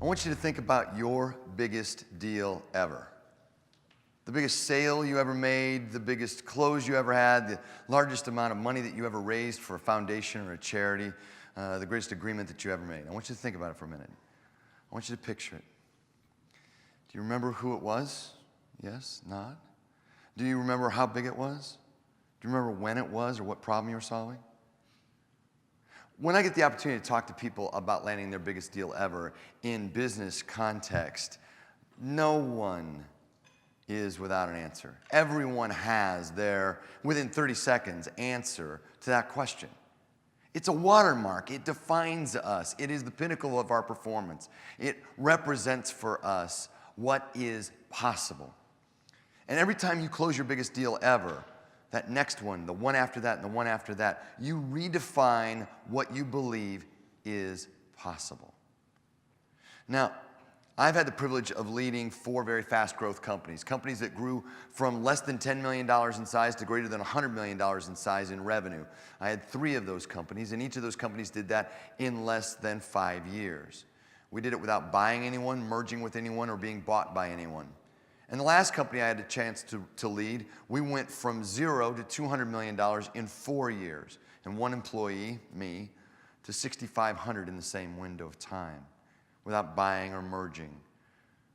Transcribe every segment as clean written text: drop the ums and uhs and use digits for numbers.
I want you to think about your biggest deal ever. The biggest sale you ever made, the biggest close you ever had, the largest amount of money that you ever raised for a foundation or a charity, the greatest agreement that you ever made. I want you to think about it for a minute. I want you to picture it. Do you remember who it was? Yes? Nod? Do you remember how big it was? Do you remember when it was or what problem you were solving? When I get the opportunity to talk to people about landing their biggest deal ever in business context, no one is without an answer. Everyone has their, within 30 seconds, answer to that question. It's a watermark. It defines us. It is the pinnacle of our performance. It represents for us what is possible. And every time you close your biggest deal ever, that next one, the one after that, and the one after that, you redefine what you believe is possible. Now, I've had the privilege of leading 4 very fast growth companies that grew from less than $10 million in size to greater than $100 million in size in revenue. I had 3 of those companies, and each of those companies did that in less than 5 years. We did it without buying anyone, merging with anyone, or being bought by anyone. And the last company I had a chance to lead, we went from 0 to $200 million in 4 years. And 1 employee, me, to 6,500 in the same window of time, without buying or merging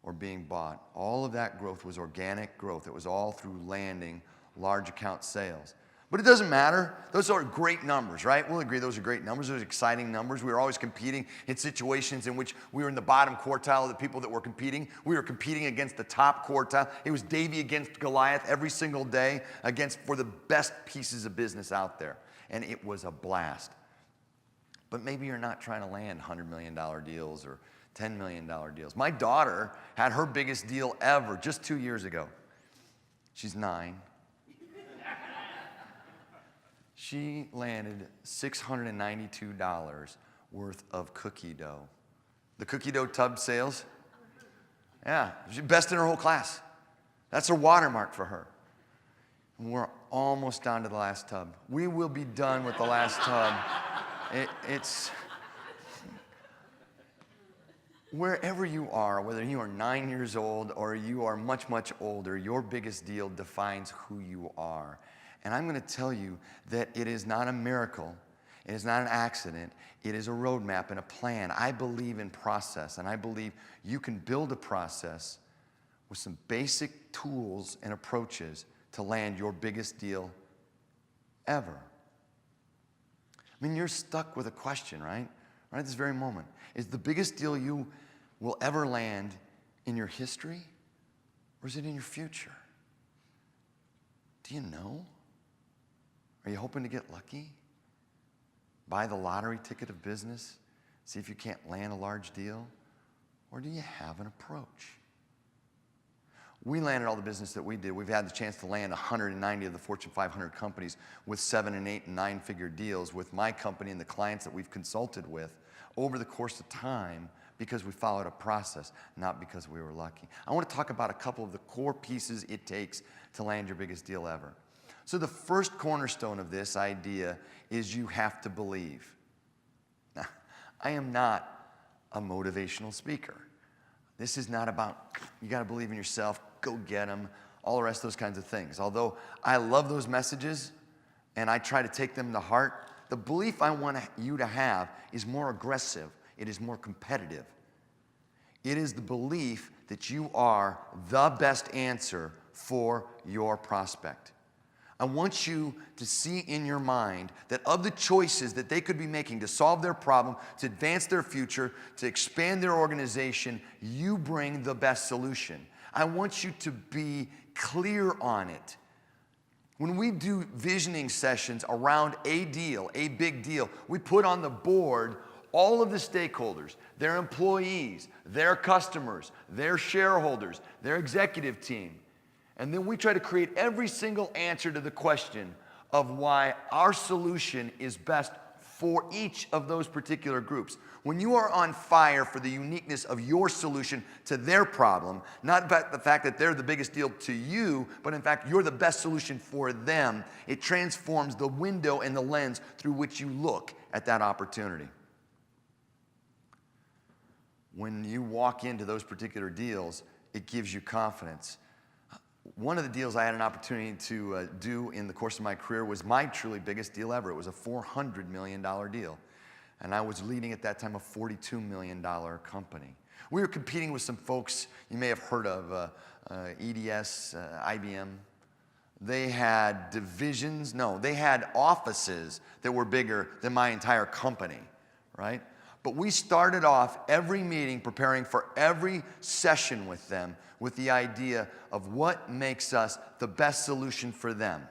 or being bought. All of that growth was organic growth. It was all through landing large account sales. But it doesn't matter. Those are great numbers, right? We'll agree those are great numbers. Those are exciting numbers. We were always competing in situations in which we were in the bottom quartile of the people that were competing. We were competing against the top quartile. It was Davy against Goliath every single day for the best pieces of business out there. And it was a blast. But maybe you're not trying to land $100 million deals or $10 million deals. My daughter had her biggest deal ever just 2 years ago. She's 9. She landed $692 worth of cookie dough. The cookie dough tub sales? Yeah, she's best in her whole class. That's her watermark for her. And we're almost down to the last tub. We will be done with the last tub. It's wherever you are, whether you are 9 years old or you are much, much older, your biggest deal defines who you are. And I'm going to tell you that it is not a miracle. It is not an accident. It is a roadmap and a plan. I believe in process, and I believe you can build a process with some basic tools and approaches to land your biggest deal ever. I mean, you're stuck with a question, right? Right at this very moment. Is the biggest deal you will ever land in your history, or is it in your future? Do you know? Are you hoping to get lucky? Buy the lottery ticket of business? See if you can't land a large deal? Or do you have an approach? We landed all the business that we did. We've had the chance to land 190 of the Fortune 500 companies with 7 and 8 and 9-figure deals with my company and the clients that we've consulted with over the course of time because we followed a process, not because we were lucky. I want to talk about a couple of the core pieces it takes to land your biggest deal ever. So the first cornerstone of this idea is you have to believe. Now, I am not a motivational speaker. This is not about, you got to believe in yourself, go get them, all the rest of those kinds of things. Although I love those messages and I try to take them to heart, the belief I want you to have is more aggressive. It is more competitive. It is the belief that you are the best answer for your prospect. I want you to see in your mind that of the choices that they could be making to solve their problem, to advance their future, to expand their organization, you bring the best solution. I want you to be clear on it. When we do visioning sessions around a deal, a big deal, we put on the board all of the stakeholders, their employees, their customers, their shareholders, their executive team. And then we try to create every single answer to the question of why our solution is best for each of those particular groups. When you are on fire for the uniqueness of your solution to their problem, not about the fact that they're the biggest deal to you, but in fact you're the best solution for them, it transforms the window and the lens through which you look at that opportunity. when you walk into those particular deals, it gives you confidence. One of the deals I had an opportunity to do in the course of my career was my truly biggest deal ever. It was a $400 million deal. And I was leading at that time a $42 million company. We were competing with some folks you may have heard of, EDS, IBM. They had divisions, no, they had offices that were bigger than my entire company, right? But we started off every meeting preparing for every session with them with the idea of what makes us the best solution for them.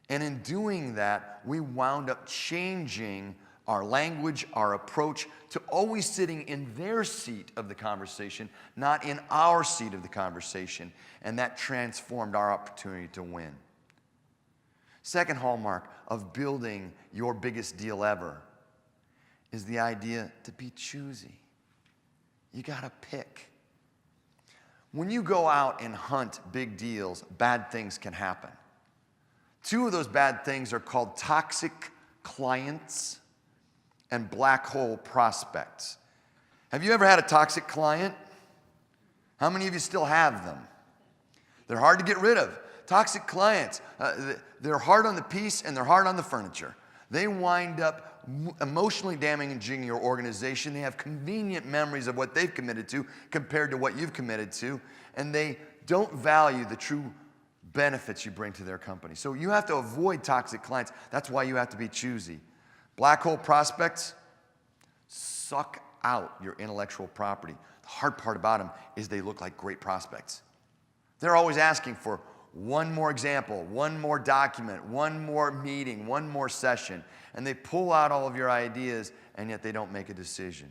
And in doing that, we wound up changing our language, our approach to always sitting in their seat of the conversation, not in our seat of the conversation. And that transformed our opportunity to win. Second hallmark of building your biggest deal ever is the idea to be choosy. You gotta pick. When you go out and hunt big deals, bad things can happen. Two of those bad things are called toxic clients and black hole prospects. Have you ever had a toxic client? How many of you still have them? They're hard to get rid of. Toxic clients, they're hard on the piece and they're hard on the furniture. They wind up emotionally damaging your organization. They have convenient memories of what they've committed to compared to what you've committed to, and they don't value the true benefits you bring to their company. So you have to avoid toxic clients. That's why you have to be choosy. Black hole prospects suck out your intellectual property. The hard part about them is they look like great prospects. They're always asking for one more example, one more document, one more meeting, one more session, and they pull out all of your ideas, and yet they don't make a decision.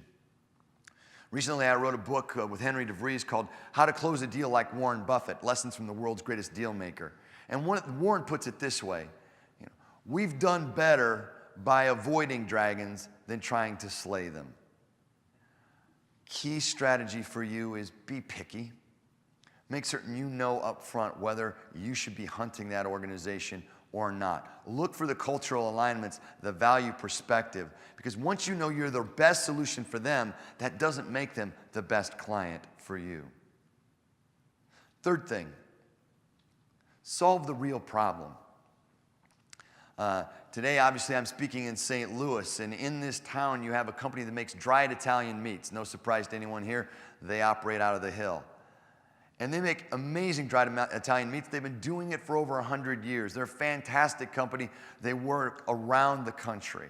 Recently, I wrote a book with Henry DeVries called How to Close a Deal Like Warren Buffett, Lessons from the World's Greatest Deal Maker. And Warren puts it this way, we've done better by avoiding dragons than trying to slay them. Key strategy for you is be picky. Make certain you know up front whether you should be hunting that organization or not. Look for the cultural alignments, the value perspective, because once you know you're the best solution for them, that doesn't make them the best client for you. Third thing, solve the real problem. Today, obviously, I'm speaking in St. Louis, and in this town, you have a company that makes dried Italian meats. No surprise to anyone here, they operate out of the Hill. And they make amazing dried Italian meats. They've been doing it for over 100 years. They're a fantastic company. They work around the country.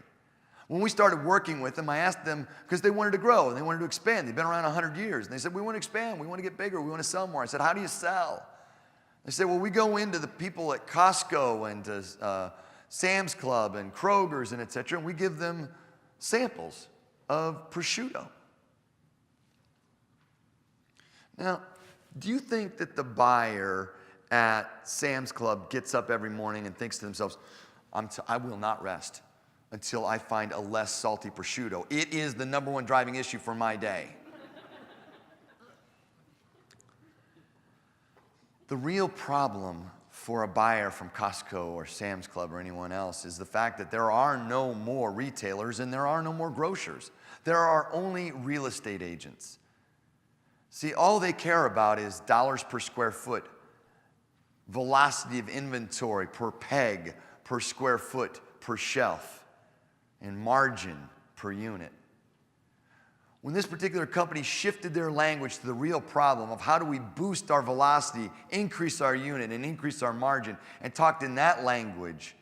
When we started working with them, I asked them, because they wanted to grow and they wanted to expand. They've been around 100 years. And they said, we want to expand. We want to get bigger. We want to sell more. I said, how do you sell? They said, well, we go into the people at Costco and to Sam's Club and Kroger's and et cetera, and we give them samples of prosciutto. Now, do you think that the buyer at Sam's Club gets up every morning and thinks to themselves, I will not rest until I find a less salty prosciutto. It is the #1 driving issue for my day. The real problem for a buyer from Costco or Sam's Club or anyone else is the fact that there are no more retailers and there are no more grocers. There are only real estate agents. See, all they care about is dollars per square foot, velocity of inventory per peg, per square foot, per shelf, and margin per unit. When this particular company shifted their language to the real problem of how do we boost our velocity, increase our unit, and increase our margin, and talked in that language,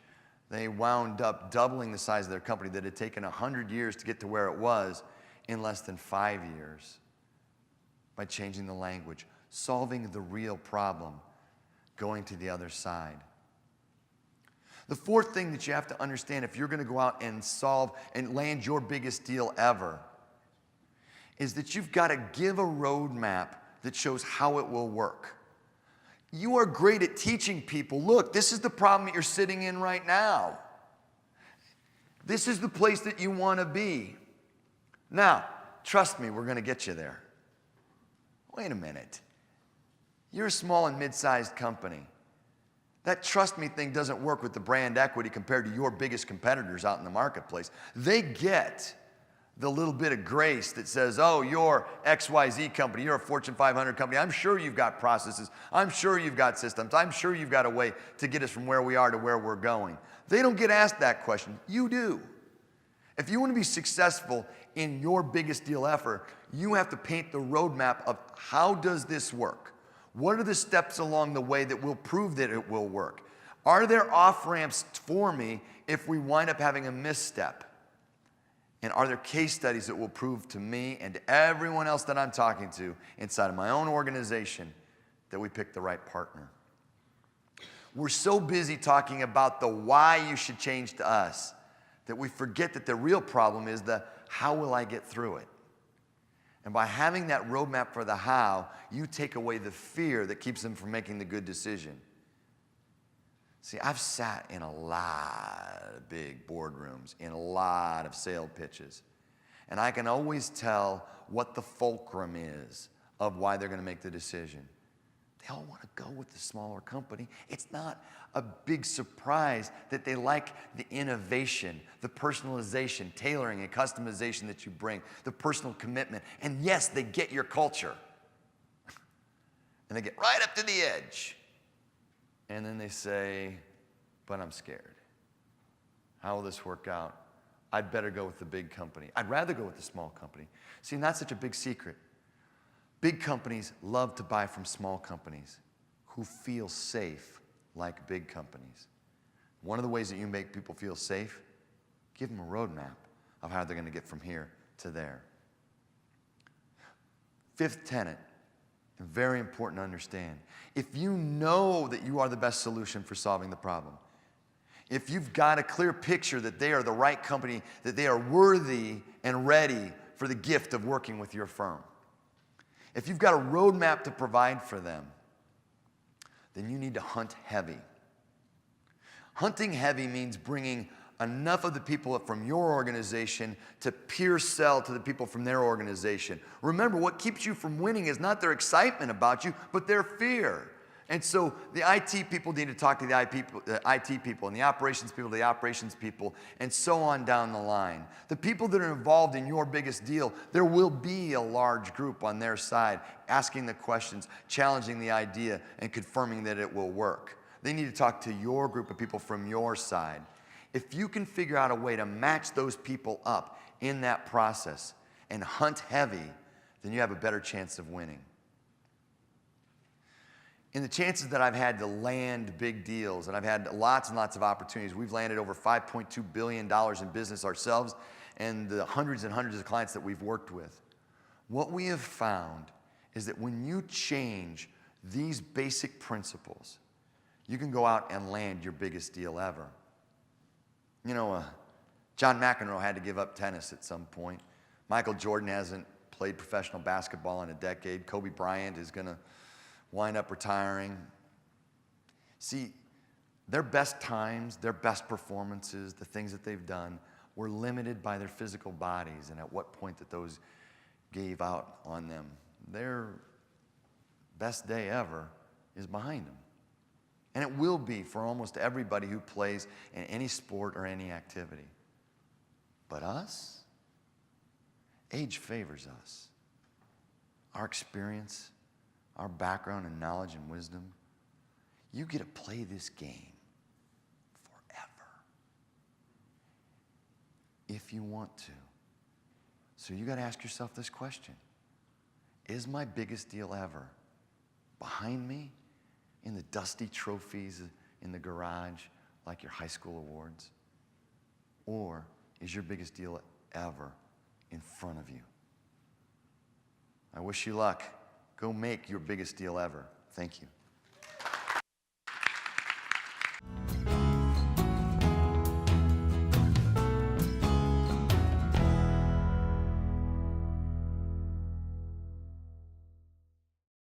they wound up doubling the size of their company that had taken 100 years to get to where it was in less than 5 years. By changing the language, solving the real problem, going to the other side. The fourth thing that you have to understand if you're going to go out and solve and land your biggest deal ever is that you've got to give a roadmap that shows how it will work. You are great at teaching people, look, this is the problem that you're sitting in right now. This is the place that you want to be. Now, trust me, we're going to get you there. Wait a minute. You're a small and mid-sized company. That trust me thing doesn't work with the brand equity compared to your biggest competitors out in the marketplace. They get the little bit of grace that says, oh, you're XYZ company, you're a Fortune 500 company. I'm sure you've got processes. I'm sure you've got systems. I'm sure you've got a way to get us from where we are to where we're going. They don't get asked that question. You do. If you want to be successful in your biggest deal ever, you have to paint the roadmap of how does this work? What are the steps along the way that will prove that it will work? Are there off-ramps for me if we wind up having a misstep? And are there case studies that will prove to me and to everyone else that I'm talking to inside of my own organization that we picked the right partner? We're so busy talking about the why you should change to us that we forget that the real problem is the how will I get through it? And by having that roadmap for the how, you take away the fear that keeps them from making the good decision. See, I've sat in a lot of big boardrooms, in a lot of sales pitches, and I can always tell what the fulcrum is of why they're going to make the decision. They all want to go with the smaller company. It's not a big surprise that they like the innovation, the personalization, tailoring, and customization that you bring, the personal commitment. And yes, they get your culture. And they get right up to the edge. And then they say, but I'm scared. How will this work out? I'd better go with the big company. I'd rather go with the small company. See, and that's such a big secret. Big companies love to buy from small companies who feel safe like big companies. One of the ways that you make people feel safe, give them a roadmap of how they're going to get from here to there. Fifth tenet, very important to understand. If you know that you are the best solution for solving the problem, if you've got a clear picture that they are the right company, that they are worthy and ready for the gift of working with your firm, if you've got a roadmap to provide for them, then you need to hunt heavy. Hunting heavy means bringing enough of the people from your organization to peer sell to the people from their organization. Remember, what keeps you from winning is not their excitement about you, but their fear. And so the IT people need to talk to the IT people, and the operations people to the operations people, and so on down the line. The people that are involved in your biggest deal, there will be a large group on their side asking the questions, challenging the idea, and confirming that it will work. They need to talk to your group of people from your side. If you can figure out a way to match those people up in that process and hunt heavy, then you have a better chance of winning. In the chances that I've had to land big deals, and I've had lots and lots of opportunities, we've landed over $5.2 billion in business ourselves and the hundreds and hundreds of clients that we've worked with. What we have found is that when you change these basic principles, you can go out and land your biggest deal ever. You know, John McEnroe had to give up tennis at some point. Michael Jordan hasn't played professional basketball in a decade. Kobe Bryant is going to wind up retiring. See, their best times, their best performances, the things that they've done were limited by their physical bodies and at what point that those gave out on them. Their best day ever is behind them. And it will be for almost everybody who plays in any sport or any activity. But us, age favors us. Our experience, our background and knowledge and wisdom, you get to play this game forever if you want to. So you got to ask yourself this question. Is my biggest deal ever behind me in the dusty trophies in the garage like your high school awards? Or is your biggest deal ever in front of you? I wish you luck. Go make your biggest deal ever. Thank you.